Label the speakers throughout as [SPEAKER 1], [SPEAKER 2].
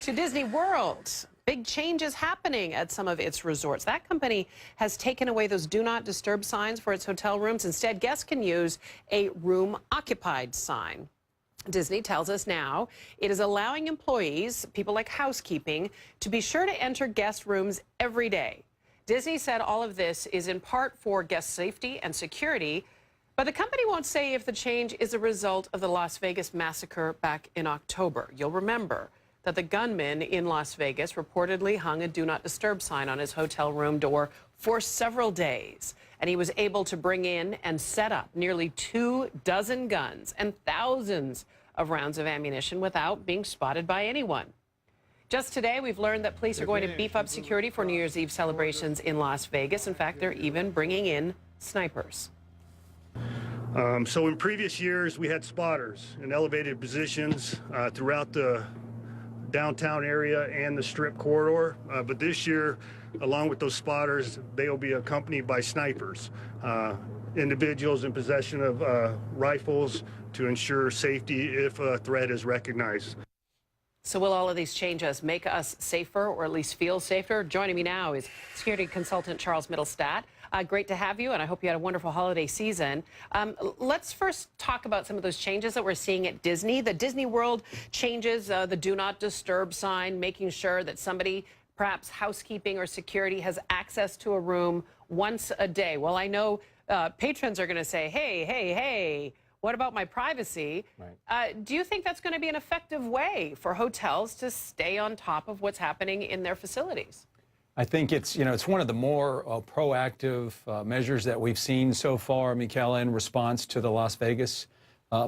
[SPEAKER 1] To Disney World. Big changes happening at some of its resorts. That company has taken away those do not disturb signs for its hotel rooms. Instead, guests can use a room occupied sign. Disney tells us now it is allowing employees, people like housekeeping, to be sure to enter guest rooms every day. Disney said all of this is in part for guest safety and security, but the company won't say if the change is a result of the Las Vegas Massacre back in October. You'll remember that the gunman in Las Vegas reportedly hung a do not disturb sign on his hotel room door for several days. And he was able to bring in and set up nearly 24 guns and thousands of rounds of ammunition without being spotted by anyone. Just today, we've learned that police are going to beef up security for New Year's Eve celebrations in Las Vegas. In fact, they're even bringing in snipers.
[SPEAKER 2] So in previous years, we had spotters in elevated positions throughout the downtown area and the Strip corridor. But this year, along with those spotters, they will be accompanied by snipers, individuals in possession of rifles to ensure safety if a threat is recognized.
[SPEAKER 1] So will all of these changes make us safer, or at least feel safer? Joining me now is security consultant Charles Mittelstadt. Great to have you, and I hope you had a wonderful holiday season. Let's first talk about some of those changes that we're seeing at Disney. The Disney World changes, the do not disturb sign, making sure that somebody, perhaps housekeeping or security, has access to a room once a day. Well, I know patrons are going to say, hey, what about my privacy? Right. Do you think that's going to be an effective way for hotels to stay on top of what's happening in their facilities?
[SPEAKER 3] I think it's one of the more proactive measures that we've seen so far, Michaela, in response to the Las Vegas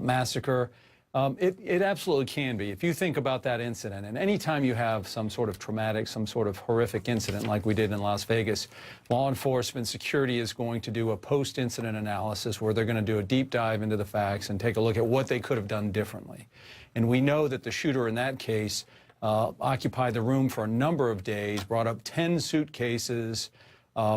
[SPEAKER 3] massacre. It absolutely can be. If you think about that incident, and anytime you have some sort of traumatic, some sort of horrific incident like we did in Las Vegas, law enforcement, security is going to do a post-incident analysis where they're going to do a deep dive into the facts and take a look at what they could have done differently. And we know that the shooter in that case occupied the room for a number of days, brought up 10 suitcases,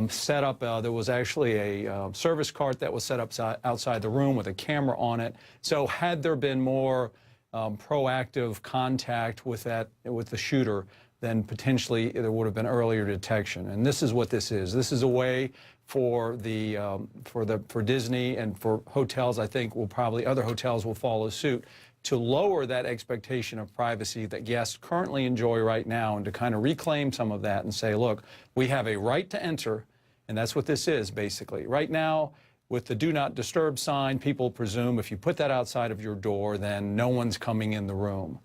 [SPEAKER 3] set up, there was actually a service cart that was set up outside the room with a camera on it. So had there been more proactive contact with the shooter, then potentially there would have been earlier detection. And this is what this is. This is a way for Disney and for hotels, I think other hotels will follow suit, to lower that expectation of privacy that guests currently enjoy right now, and to kind of reclaim some of that and say, look, we have a right to enter, and that's what this is, basically. Right now, with the do not disturb sign, people presume if you put that outside of your door, then no one's coming in the room.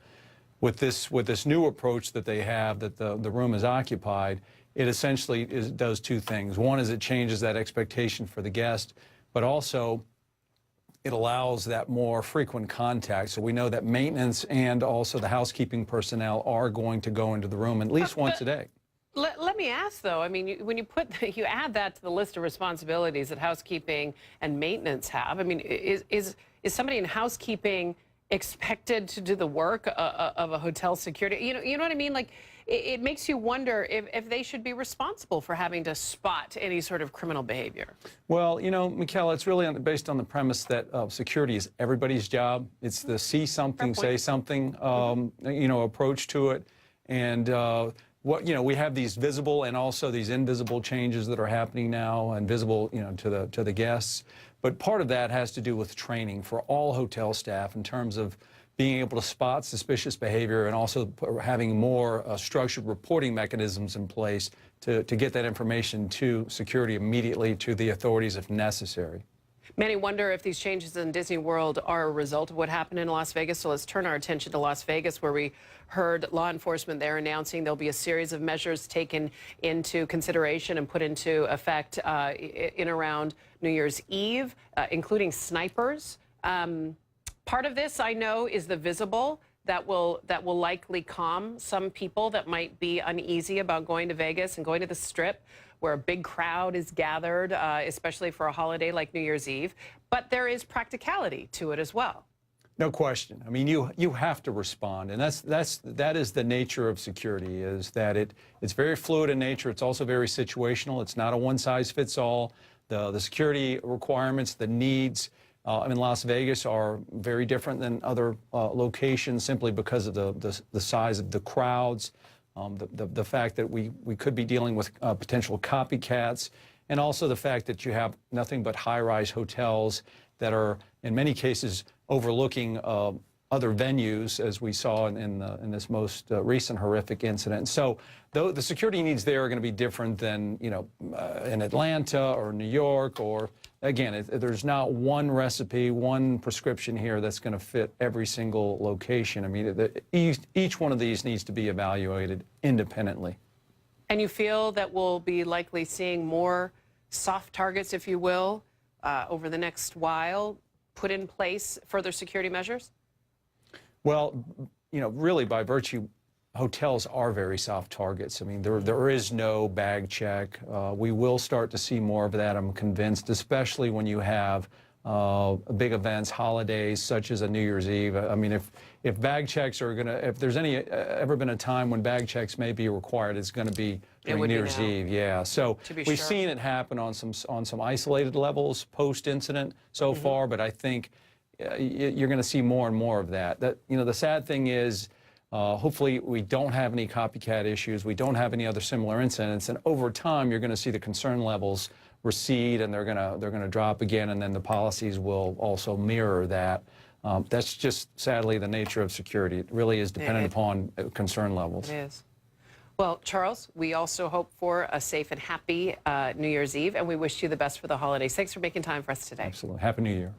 [SPEAKER 3] With this new approach that they have, that the room is occupied, it essentially does two things. One is it changes that expectation for the guest, but also it allows that more frequent contact. So we know that maintenance and also the housekeeping personnel are going to go into the room at least once a day.
[SPEAKER 1] Let me ask, though, I mean, when you add that to the list of responsibilities that housekeeping and maintenance have, I mean, is somebody in housekeeping expected to do the work of a hotel security? You know what I mean? Like, it makes you wonder if they should be responsible for having to spot any sort of criminal behavior.
[SPEAKER 3] Well, Michaela, it's really based on the premise that security is everybody's job. It's the see something, say something, approach to it. And we have these visible and also these invisible changes that are happening now, and visible, to the guests. But part of that has to do with training for all hotel staff in terms of being able to spot suspicious behavior, and also having more structured reporting mechanisms in place to get that information to security immediately, to the authorities if necessary.
[SPEAKER 1] Many wonder if these changes in Disney World are a result of what happened in Las Vegas. So let's turn our attention to Las Vegas, where we heard law enforcement there announcing there'll be a series of measures taken into consideration and put into effect in around New Year's Eve, including snipers. Part of this, I know, is the visible that will likely calm some people that might be uneasy about going to Vegas and going to the Strip, where a big crowd is gathered, especially for a holiday like New Year's Eve. But there is practicality to it as well.
[SPEAKER 3] No question. I mean, you have to respond, and that is the nature of security. Is that it's very fluid in nature. It's also very situational. It's not a one-size-fits-all. The security requirements, the needs in Las Vegas are very different than other locations simply because of the size of the crowds, the fact that we could be dealing with potential copycats, and also the fact that you have nothing but high-rise hotels that are, in many cases, overlooking other venues, as we saw in this most recent horrific incident. So the security needs there are going to be different than, you know, in Atlanta or New York, or, again, there's not one recipe, one prescription here that's going to fit every single location. I mean, each one of these needs to be evaluated independently.
[SPEAKER 1] And you feel that we'll be likely seeing more soft targets, if you will, over the next while, put in place further security measures?
[SPEAKER 3] Well, you know, really by virtue, hotels are very soft targets. I mean, there is no bag check. We will start to see more of that, I'm convinced, especially when you have big events, holidays, such as a New Year's Eve. I mean, if bag checks are going to, if there's ever been a time when bag checks may be required, it's going to be during New Year's Eve. Yeah. So we've seen it happen on some isolated levels post-incident so far, but I think you're going to see more and more of that. You know, the sad thing is, hopefully we don't have any copycat issues. We don't have any other similar incidents, and over time you're going to see the concern levels recede, and they're going to drop again, and then the policies will also mirror that. That's just sadly the nature of security. It really is dependent upon concern levels.
[SPEAKER 1] It is. Well, Charles, we also hope for a safe and happy New Year's Eve, and we wish you the best for the holidays. Thanks for making time for us today.
[SPEAKER 3] Absolutely. Happy New Year.